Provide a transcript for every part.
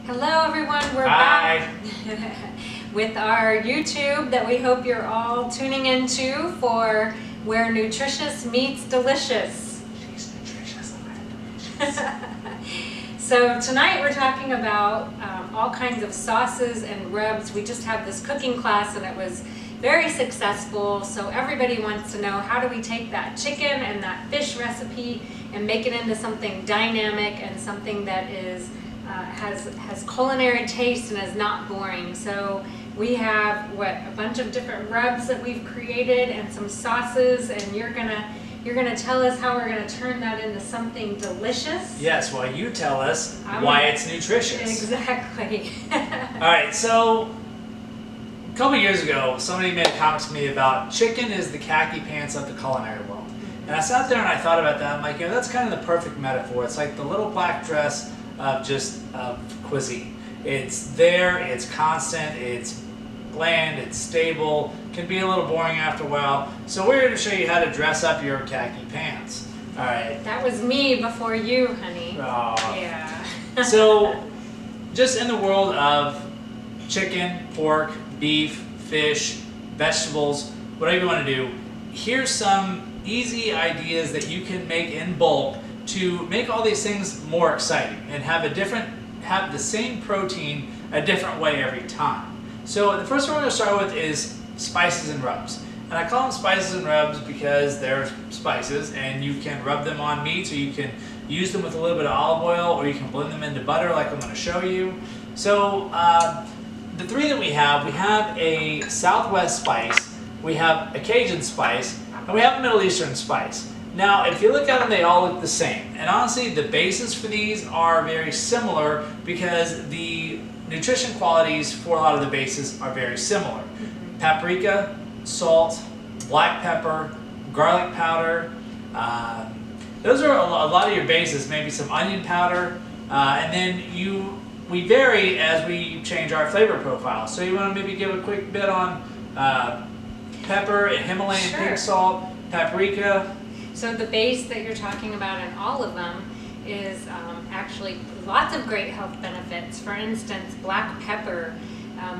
Hello everyone, we're Hi. back with our YouTube that we hope you're all tuning into for Where Nutritious Meets Delicious. She's nutritious. So tonight we're talking about all kinds of sauces and rubs. We just had this cooking class and it was very successful. So everybody wants to know, how do we take that chicken and that fish recipe and make it into something dynamic and something that is has culinary taste and is not boring. So we have a bunch of different rubs that we've created and some sauces, and you're gonna tell us how we're gonna turn that into something delicious. Yes, well, you tell us why it's nutritious. Exactly. All right, so a couple years ago, somebody made a comment to me about chicken is the khaki pants of the culinary world. And I sat there and I thought about that. I'm like, that's kind of the perfect metaphor. It's like the little black dress of just cuisine. It's there, it's constant, it's bland, it's stable, can be a little boring after a while. So we're going to show you how to dress up your khaki pants. All right. That was me before you, honey. Oh. Yeah. So just in the world of chicken, pork, beef, fish, vegetables, whatever you want to do, here's some easy ideas that you can make in bulk to make all these things more exciting and have the same protein a different way every time. So the first one we're going to start with is spices and rubs. And I call them spices and rubs because they're spices and you can rub them on meats, or you can use them with a little bit of olive oil, or you can blend them into butter like I'm going to show you. So the three that we have a Southwest spice, we have a Cajun spice, and we have a Middle Eastern spice. Now, if you look at them, they all look the same. And honestly, the bases for these are very similar because the nutrition qualities for a lot of the bases are very similar. Paprika, salt, black pepper, garlic powder. Those are a lot of your bases, maybe some onion powder. And then we vary as we change our flavor profile. So you want to maybe give a quick bit on pepper and Himalayan pink salt, paprika. So the base that you're talking about in all of them is actually lots of great health benefits. For instance, black pepper.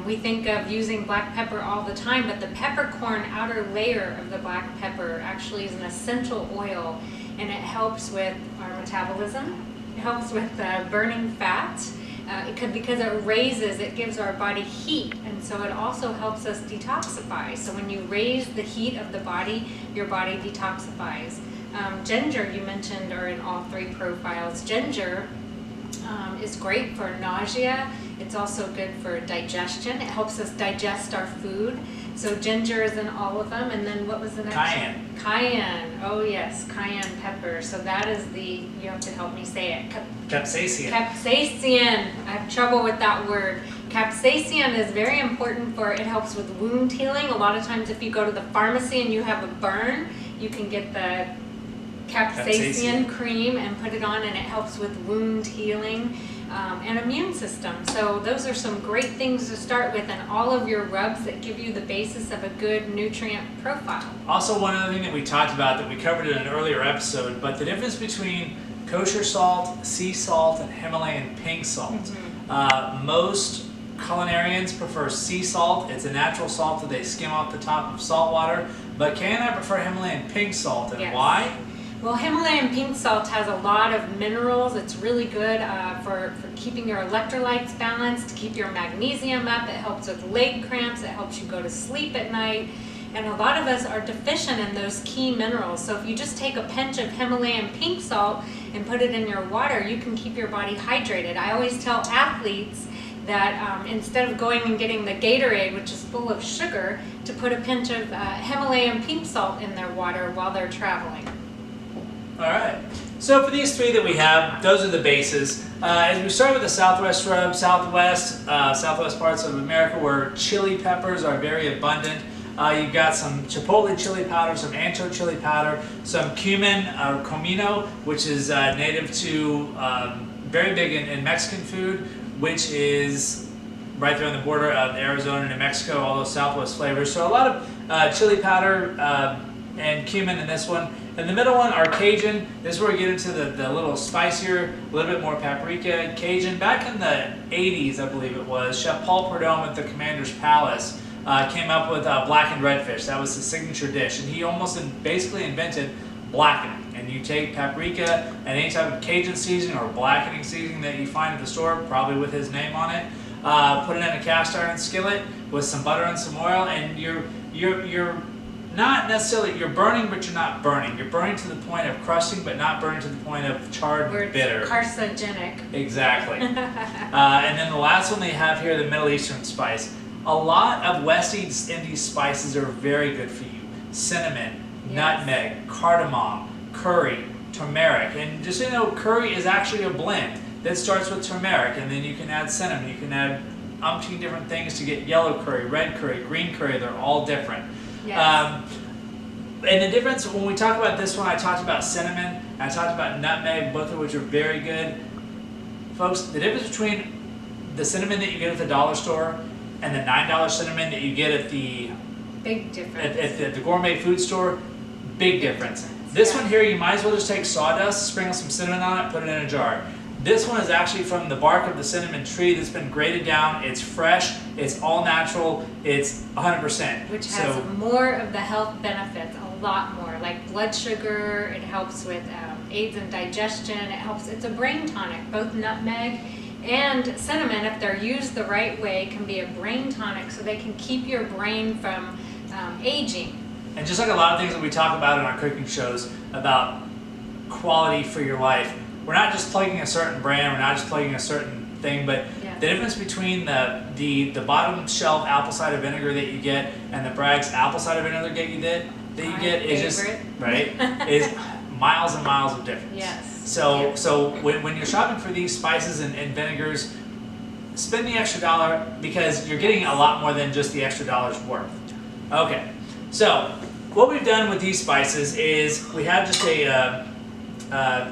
We think of using black pepper all the time, but the peppercorn outer layer of the black pepper actually is an essential oil, and it helps with our metabolism. It helps with burning fat. Because it gives our body heat, and so it also helps us detoxify. So when you raise the heat of the body, your body detoxifies. Ginger, you mentioned, are in all three profiles. Ginger is great for nausea. It's also good for digestion. It helps us digest our food. So ginger is in all of them. And then what was the next Cayenne. one? Cayenne. Oh yes, cayenne pepper. So that is you have to help me say it. Capsaicin. Capsaicin. I have trouble with that word. Capsaicin is very important it helps with wound healing. A lot of times if you go to the pharmacy and you have a burn, you can get the capsaicin cream and put it on, and it helps with wound healing and immune system. So those are some great things to start with, and all of your rubs that give you the basis of a good nutrient profile. Also, one other thing that we talked about that we covered in an earlier episode, but the difference between kosher salt, sea salt, and Himalayan pink salt. Most culinarians prefer sea salt. It's a natural salt that they skim off the top of salt water, but Kay and I prefer Himalayan pink salt. And why? Well, Himalayan pink salt has a lot of minerals. It's really good for keeping your electrolytes balanced, to keep your magnesium up. It helps with leg cramps. It helps you go to sleep at night. And a lot of us are deficient in those key minerals. So if you just take a pinch of Himalayan pink salt and put it in your water, you can keep your body hydrated. I always tell athletes that instead of going and getting the Gatorade, which is full of sugar, to put a pinch of Himalayan pink salt in their water while they're traveling. All right. So for these three that we have, those are the bases. As we start with the Southwest rub, Southwest parts of America where chili peppers are very abundant. You've got some chipotle chili powder, some ancho chili powder, some cumin or comino, which is native to, very big in Mexican food, which is right there on the border of Arizona and New Mexico, all those Southwest flavors. So a lot of chili powder and cumin in this one. In the middle one are Cajun. This is where we get into the little spicier, a little bit more paprika. Cajun. Back in the 80s, I believe it was, Chef Paul Prudhomme at the Commander's Palace came up with blackened redfish. That was the signature dish, and he basically invented blackening. And you take paprika and any type of Cajun seasoning or blackening seasoning that you find at the store, probably with his name on it, put it in a cast iron skillet with some butter and some oil, and you're not necessarily, you're burning, but you're not burning. You're burning to the point of crusting, but not burning to the point of charred and bitter. Carcinogenic. Exactly. And then the last one they have here, the Middle Eastern spice. A lot of West Indies spices are very good for you. Cinnamon, nutmeg, cardamom, curry, turmeric. And just so you know, curry is actually a blend that starts with turmeric, and then you can add cinnamon. You can add umpteen different things to get yellow curry, red curry, green curry. They're all different. Yes. And the difference, when we talk about this one, I talked about cinnamon, and I talked about nutmeg, both of which are very good. Folks, the difference between the cinnamon that you get at the dollar store and the $9 cinnamon that you get at the big difference at the gourmet food store, big difference. This one here, you might as well just take sawdust, sprinkle some cinnamon on it, put it in a jar. This one is actually from the bark of the cinnamon tree that's been grated down. It's fresh, it's all natural, it's 100%. Which has more of the health benefits, a lot more, like blood sugar. It helps with aids in digestion. It's a brain tonic. Both nutmeg and cinnamon, if they're used the right way, can be a brain tonic, so they can keep your brain from aging. And just like a lot of things that we talk about in our cooking shows about quality for your life, we're not just plugging a certain brand, we're not just plugging a certain thing, but the difference between the bottom shelf apple cider vinegar that you get and the Bragg's apple cider vinegar that you get is just is miles and miles of difference. Yes. So when you're shopping for these spices and vinegars, spend the extra dollar, because you're getting a lot more than just the extra dollar's worth. Okay, so what we've done with these spices is we have just a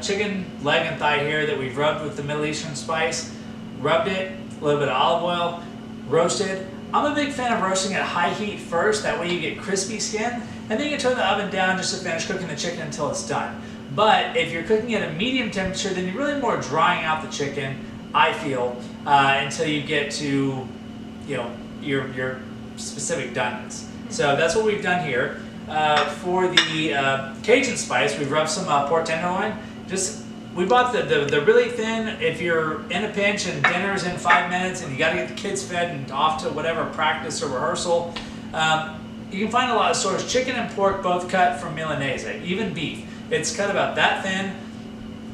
chicken leg and thigh here that we've rubbed with the Middle Eastern spice, rubbed it, a little bit of olive oil, roasted. I'm a big fan of roasting at high heat first, that way you get crispy skin, and then you turn the oven down just to finish cooking the chicken until it's done. But if you're cooking at a medium temperature, then you're really more drying out the chicken, I feel, until you get to, you know, your specific doneness. So that's what we've done here. For the Cajun spice, we've rubbed some pork tenderloin. We bought the really thin. If you're in a pinch and dinner's in 5 minutes and you got to get the kids fed and off to whatever practice or rehearsal, you can find a lot of stores. Chicken and pork both cut from Milanese, even beef. It's cut about that thin,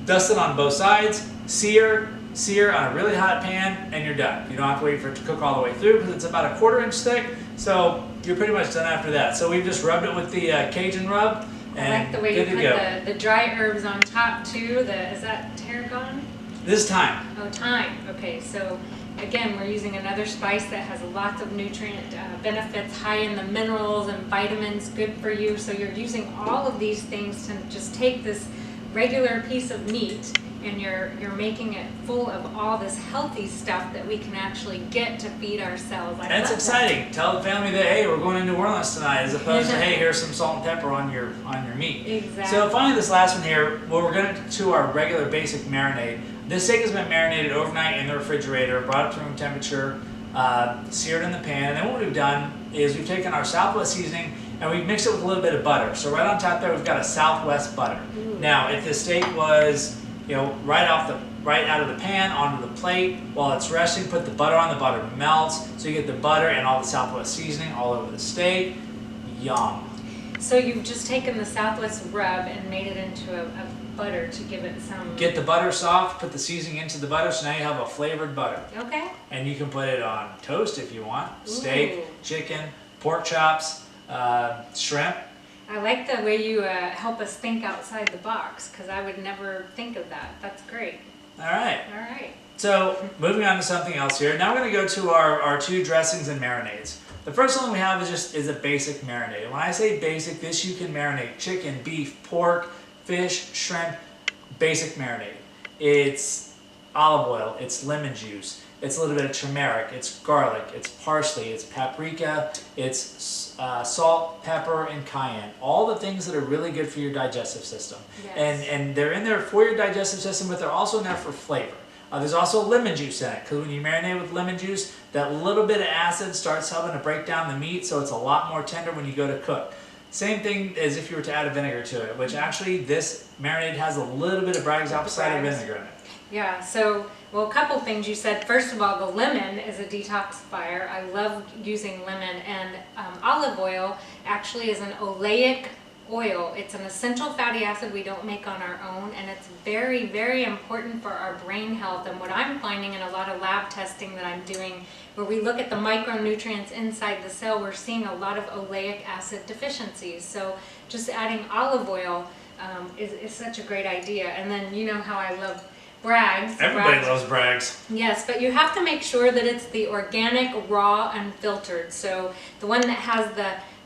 dusted on both sides, sear on a really hot pan, and you're done. You don't have to wait for it to cook all the way through, because it's about a 1/4 inch thick, so you're pretty much done after that. So we've just rubbed it with the Cajun rub, and I like the way you put the dry herbs on top too. Is that tarragon? This is thyme. Oh, thyme. Okay, so again, we're using another spice that has lots of nutrient benefits, high in the minerals and vitamins, good for you. So you're using all of these things to just take this regular piece of meat, and you're making it full of all this healthy stuff that we can actually get to feed ourselves. And it's exciting. Tell the family that, hey, we're going to New Orleans tonight, as opposed to, hey, here's some salt and pepper on your meat. Exactly. So finally, this last one here, we're going to our regular basic marinade. This steak has been marinated overnight in the refrigerator, brought up to room temperature, seared in the pan, and then what we've done is we've taken our Southwest seasoning and we've mixed it with a little bit of butter. So right on top there, we've got a Southwest butter. Ooh. Now, if the steak was, you know, right out of the pan onto the plate, while it's resting, put the butter on. The butter melts, so you get the butter and all the Southwest seasoning all over the steak. Yum. So you've just taken the Southwest rub and made it into a butter to give it some... Get the butter soft, put the seasoning into the butter, so now you have a flavored butter. Okay. And you can put it on toast if you want. Ooh. Steak, chicken, pork chops, shrimp. I like the way you help us think outside the box, because I would never think of that. That's great. All right. All right. So moving on to something else here. Now we're going to go to our two dressings and marinades. The first one we have is a basic marinade. When I say basic, this you can marinate chicken, beef, pork, fish, shrimp, basic marinade. It's olive oil, it's lemon juice, it's a little bit of turmeric, it's garlic, it's parsley, it's paprika, it's salt, pepper, and cayenne. All the things that are really good for your digestive system. Yes. And they're in there for your digestive system, but they're also in there for flavor. There's also lemon juice in it, because when you marinate with lemon juice, that little bit of acid starts helping to break down the meat, so it's a lot more tender when you go to cook. Same thing as if you were to add a vinegar to it, which actually this marinade has a little bit of Bragg's apple cider vinegar in it. Yeah, so, well, a couple things you said. First of all, the lemon is a detoxifier. I love using lemon, and olive oil actually is an oleic oil. It's an essential fatty acid we don't make on our own, and it's very, very important for our brain health. And what I'm finding in a lot of lab testing that I'm doing, where we look at the micronutrients inside the cell, we're seeing a lot of oleic acid deficiencies. So just adding olive oil is such a great idea. And then you know how I love Bragg's. Everybody loves Bragg's. Yes, but you have to make sure that it's the organic, raw, unfiltered. So the one that has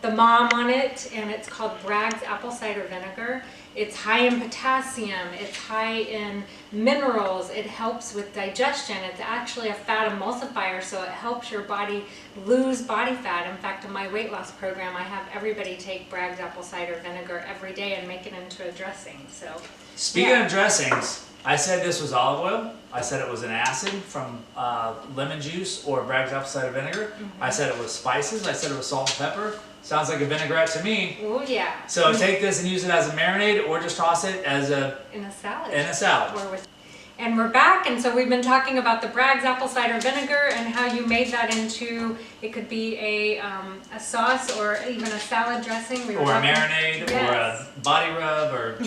the mom on it, and it's called Bragg's apple cider vinegar. It's high in potassium, it's high in minerals, it helps with digestion. It's actually a fat emulsifier, so it helps your body lose body fat. In fact, in my weight loss program, I have everybody take Bragg's apple cider vinegar every day and make it into a dressing. So, speaking of dressings, I said this was olive oil. I said it was an acid from lemon juice or Bragg's apple cider vinegar. I said it was spices. I said it was salt and pepper. Sounds like a vinaigrette to me. Oh yeah. So take this and use it as a marinade, or just toss it as in a salad. In a salad. Or with, and we're back, and so we've been talking about the Bragg's apple cider vinegar and how you made that into, it could be a sauce or even a salad dressing. Or a marinade, yes. Or a body rub, or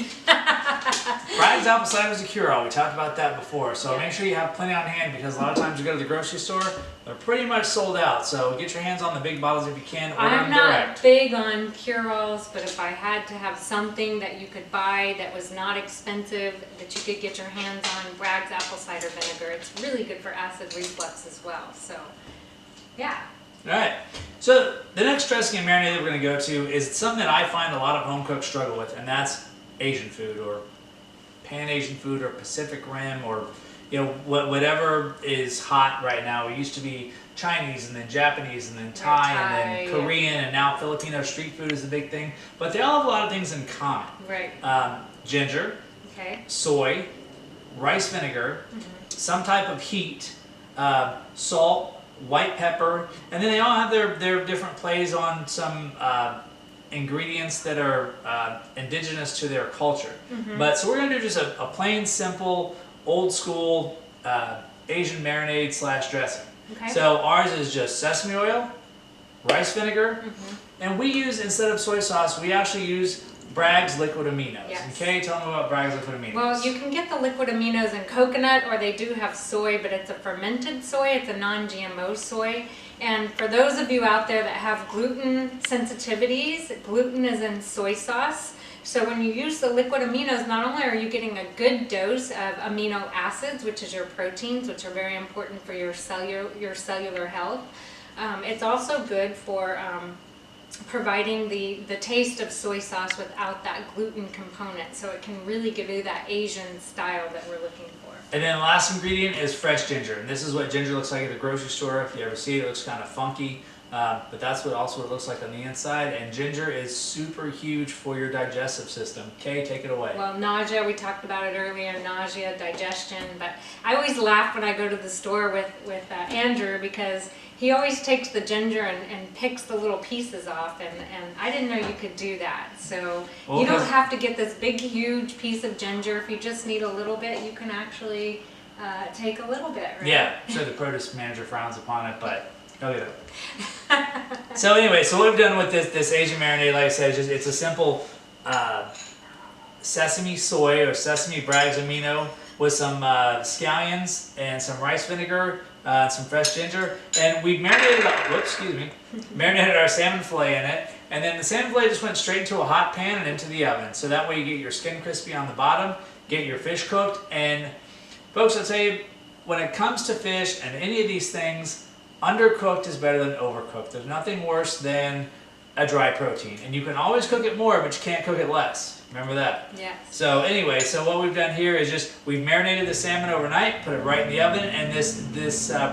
Bragg's apple cider is a cure-all. We talked about that before, so make sure you have plenty on hand, because a lot of times you go to the grocery store, they're pretty much sold out. So get your hands on the big bottles if you can. Order them direct. I'm not big on cure-alls, but if I had to have something that you could buy that was not expensive, that you could get your hands on, Bragg's apple cider vinegar. It's really good for acid reflux as well. So, yeah. All right. So the next dressing and marinade that we're going to go to is something that I find a lot of home cooks struggle with, and that's Asian food, or Pan-Asian food, or Pacific Rim, or whatever is hot right now. It used to be Chinese, and then Japanese, and then Thai, and then Korean, and now Filipino street food is a big thing. But they all have a lot of things in common. Right. Ginger, soy, rice vinegar, some type of heat, salt, white pepper, and then they all have their different plays on some ingredients that are indigenous to their culture. But so we're going to do just a plain, simple, old school Asian marinade / dressing. So ours is just sesame oil, rice vinegar, and we use, instead of soy sauce, we actually use Bragg's liquid aminos. Yes. Okay, tell them about Bragg's liquid aminos. Well, you can get the liquid aminos in coconut, or they do have soy, but it's a fermented soy. It's a non-GMO soy. And for those of you out there that have gluten sensitivities, gluten is in soy sauce. So when you use the liquid aminos, not only are you getting a good dose of amino acids, which is your proteins, which are very important for your cellular health, it's also good for providing the taste of soy sauce without that gluten component. So it can really give you that Asian style that we're looking for. And then the last ingredient is fresh ginger. And this is what ginger looks like at the grocery store. If you ever see it, it looks kind of funky. But that's what it looks like on the inside. And ginger is super huge for your digestive system. Kay, take it away. Well, nausea, we talked about it earlier, nausea, digestion. But I always laugh when I go to the store with Andrew, because he always takes the ginger and picks the little pieces off, and I didn't know you could do that. So you don't have to get this big, huge piece of ginger. If you just need a little bit, you can actually take a little bit, right? Yeah, I'm sure the produce manager frowns upon it, but he'll get it. So anyway, so what we've done with this Asian marinade, like I said, it's a simple sesame soy or sesame Bragg's amino with some scallions and some rice vinegar, some fresh ginger, and we marinated our salmon fillet in it, and then the salmon fillet just went straight into a hot pan and into the oven. So that way you get your skin crispy on the bottom, get your fish cooked, and folks, I'll tell you, when it comes to fish and any of these things, undercooked is better than overcooked. There's nothing worse than a dry protein, and you can always cook it more, but you can't cook it less. Remember that? Yes. So anyway, so what we've done here is just we've marinated the salmon overnight, put it right in the oven, and this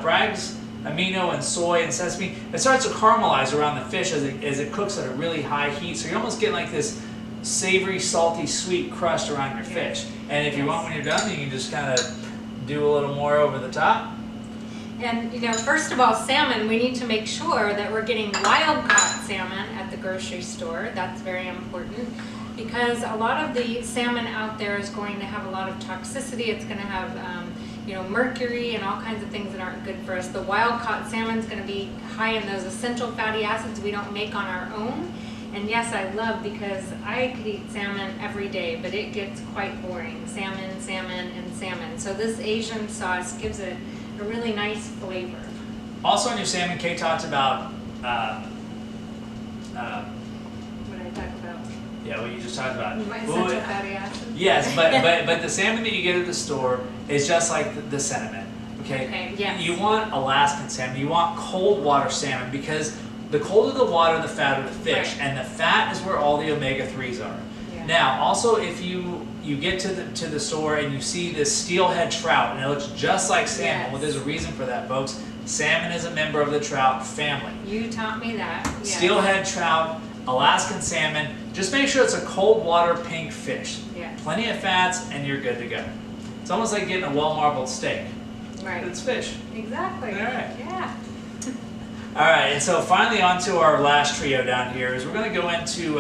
Bragg's amino and soy and sesame, it starts to caramelize around the fish as it cooks at a really high heat. So you're almost getting like this savory, salty, sweet crust around your fish. And if you want, when you're done, you can just kind of do a little more over the top. And you know, first of all, salmon, we need to make sure that we're getting wild-caught salmon at the grocery store. That's very important because a lot of the salmon out there is going to have a lot of toxicity. It's going to have you know, mercury and all kinds of things that aren't good for us. The wild-caught salmon is going to be high in those essential fatty acids we don't make on our own. And yes, I love, because I could eat salmon every day, but it gets quite boring. Salmon, salmon, and salmon. So this Asian sauce gives it a really nice flavor. Also on your salmon, Kate talked about, What did I talk about? yeah, what you just talked about. My essential fatty acids? Yes, but the salmon that you get at the store is just like the cinnamon, okay? Okay, yes. You want Alaskan salmon, you want cold water salmon, because the colder the water, the fatter the fish, Right. and the fat is where all the omega-3s are. Yeah. Now, also if you get to the store and you see this steelhead trout, and it looks just like salmon, Yes. well, there's a reason for that, folks. Salmon is a member of the trout family. You taught me that. Yes. Steelhead trout, Alaskan salmon, just make sure it's a cold water pink fish. Yes. Plenty of fats and you're good to go. It's almost like getting a well-marbled steak. Right. It's fish. Exactly. All right. Yeah. All right, and so finally on to our last trio down here is we're going to go into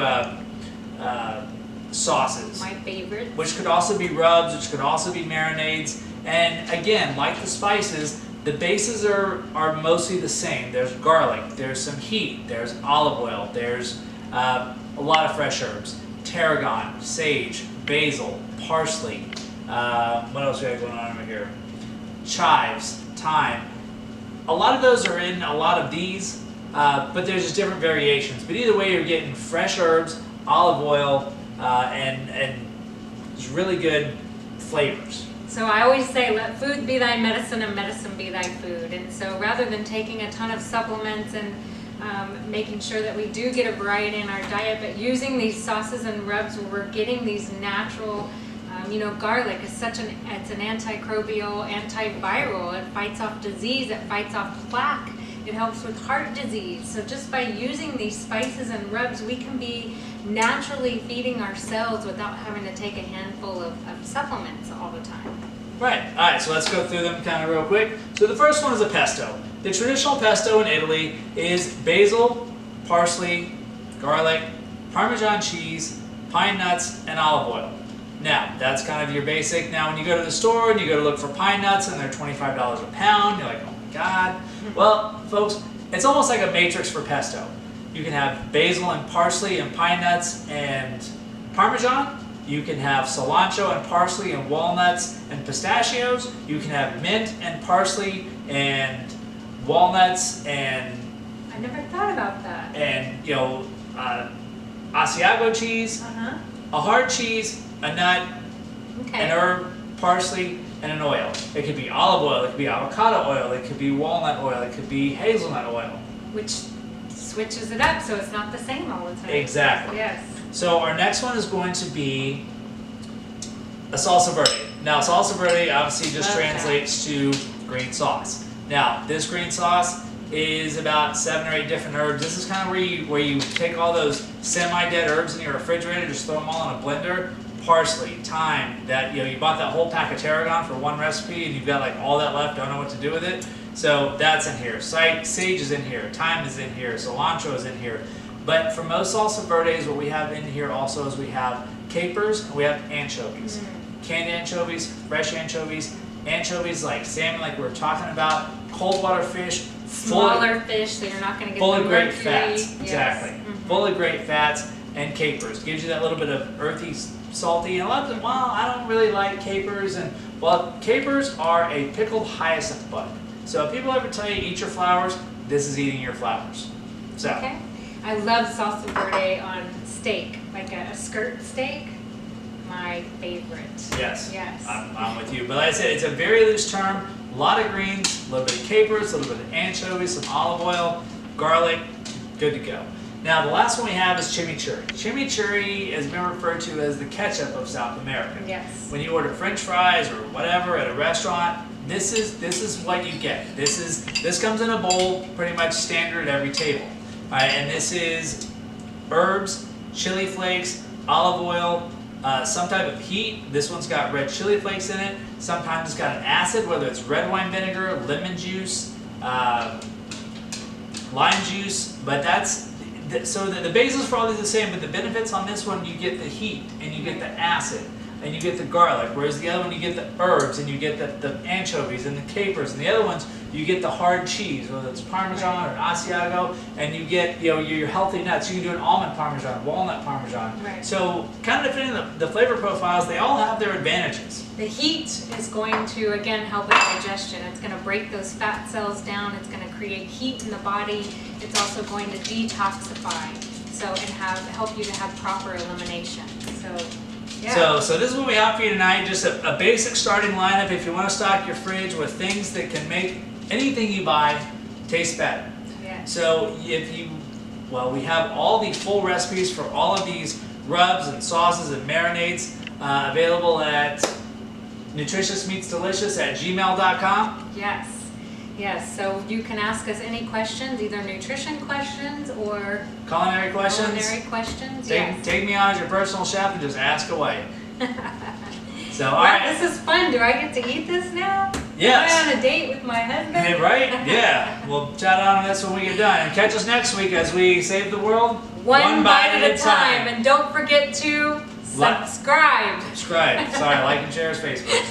sauces, My favorite. which could also be rubs, which could also be marinades. And again, like the spices, the bases are mostly the same. There's garlic, there's some heat, there's olive oil, there's a lot of fresh herbs, tarragon, sage, basil, parsley. What else do we have going on over here? Chives, thyme. A lot of those are in a lot of these, but there's just different variations. But either way, you're getting fresh herbs, olive oil, and just really good flavors. So I always say, let food be thy medicine and medicine be thy food. And so rather than taking a ton of supplements and making sure that we do get a variety in our diet, but using these sauces and rubs where we're getting these natural, you know, garlic is it's an antimicrobial, antiviral. It fights off disease, it fights off plaque. It helps with heart disease. So just by using these spices and rubs, we can be naturally feeding ourselves without having to take a handful of supplements all the time. Right, all right, so let's go through them kind of real quick. So the first one is a pesto. The traditional pesto in Italy is basil, parsley, garlic, Parmesan cheese, pine nuts, and olive oil. Now, that's kind of your basic. Now, when you go to the store and you go to look for pine nuts and they're $25 a pound, you're like, oh my God. Well, folks, it's almost like a matrix for pesto. You can have basil and parsley and pine nuts and Parmesan. You can have cilantro and parsley and walnuts and pistachios. You can have mint and parsley and walnuts and I never thought about that. and you know Asiago cheese, a hard cheese, a nut, Okay. an herb, parsley, and an oil. It could be olive oil, it could be avocado oil, it could be walnut oil, it could be hazelnut oil. Which switches it up so it's not the same all the time. Exactly. Yes. So our next one is going to be a salsa verde. Now salsa verde obviously just Love that. translates to green sauce. Now this green sauce is about 7 or 8 different herbs. This is kind of where you take all those semi-dead herbs in your refrigerator, just throw them all in a blender. Parsley, thyme, that you bought that whole pack of tarragon for one recipe and you've got like all that left, don't know what to do with it. So that's in here. Sage is in here, thyme is in here, cilantro is in here. But for most salsa verdes, what we have in here also is we have capers and we have anchovies. Canned anchovies, fresh anchovies, anchovies like salmon like we were talking about, cold water fish, Smaller fish, so you're not going to get full the of great mercury. fats, Yes. exactly. Full of great fats and capers. Gives you that little bit of earthy, salty, and a lot of them, well, I don't really like capers. And well, capers are a pickled hyacinth bud. So if people ever tell you eat your flowers, this is eating your flowers. So. Okay. I love salsa verde on steak, like a skirt steak. My favorite. Yes. Yes. I'm with you. But like I said, it's a very loose term. A lot of greens, a little bit of capers, a little bit of anchovies, some olive oil, garlic, good to go. Now the last one we have is chimichurri. Chimichurri has been referred to as the ketchup of South America. Yes. When you order French fries or whatever at a restaurant, this is what you get. This comes in a bowl, pretty much standard at every table. All right, and this is herbs, chili flakes, olive oil, some type of heat. This one's got red chili flakes in it. Sometimes it's got an acid, whether it's red wine vinegar, lemon juice, lime juice. But so the basis for all these are the same, but the benefits on this one, you get the heat and you get the acid and you get the garlic, whereas the other one you get the herbs and you get the anchovies and the capers, and the other ones you get the hard cheese, whether it's Parmesan or Asiago, and you get your healthy nuts. You can do an almond Parmesan, walnut Parmesan. Right. So kind of depending on the flavor profiles, they all have their advantages. The heat is going to, again, help with digestion. It's going to break those fat cells down. It's going to create heat in the body. It's also going to detoxify, and help you to have proper elimination. So, yeah. So this is what we have for you tonight. Just a basic starting lineup if you want to stock your fridge with things that can make anything you buy taste better. Yeah. So we have all the full recipes for all of these rubs and sauces and marinades available at nutritiousmeatsdelicious@gmail.com. Yes, so you can ask us any questions, either nutrition questions or culinary questions. Take me on as your personal chef and just ask away. So, all right. This is fun. Do I get to eat this now? Yes. Am I on a date with my husband? Yeah, right? Yeah. We'll chat on this when we get done. And catch us next week as we save the world one bite at a time. And don't forget to subscribe. Sorry, like and share us Facebook.